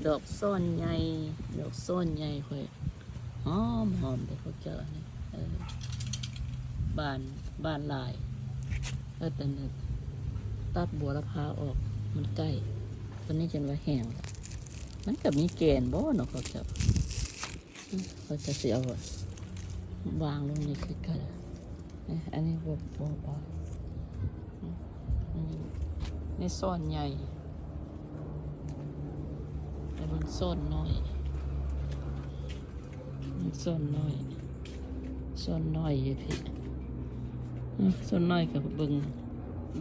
ดอกส้นใหญ่ดอกส้นใหญ่ค่อยหอมหอมเด้อพวกเจ้านี่บ้านลายแต่นึกตัดบัวละพาออกมันใกล้ตอนนี้จนว่าแห้งมันก็มีแกนบ่เนาะเขาจะเสียววางลงนี่คือกันอันนี้บ่นี่ซ่อนใหญ่แต่มันซ่อนน้อยซ่อนน้อยอยู่พี่ซ่อนน้อยกับเบิ่ง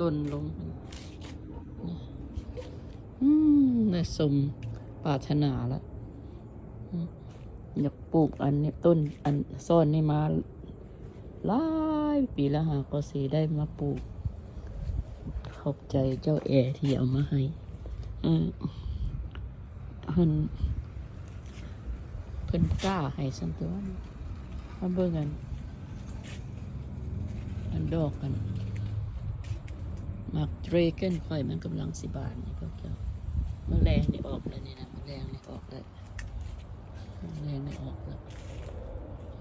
ดนลงได้สมปรารถนาแล้วอยากปลูกอันนี้ต้นอันซ่อนนี่มาหลายปีแล้วหาก็สีได้มาปลูกขอบใจเจ้าแอที่เอามาให้เพิ่นกล้าให้สันตัวมาเบิ่งกันอันดอกกันมักเดรเกนค่อยมันกำลังสิบานนี่พวกเจ้าแมลงนี่ออกแล้วนี่นะแมลงนี่ออกแล้ว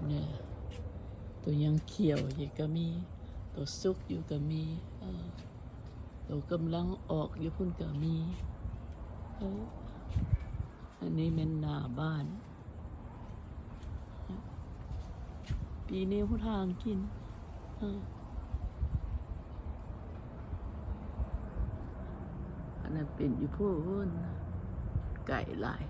เนี่ยตัวยังเขียวอยู่ก็มีตัวสุกอยู่ก็มีตัวกำลังออกอยู่พุ่นก็มีอันนี้เป็นหน้าบ้านปีนี้ผู้ทางกินอันนั้นเป็นอยู่พูนไก่ลาย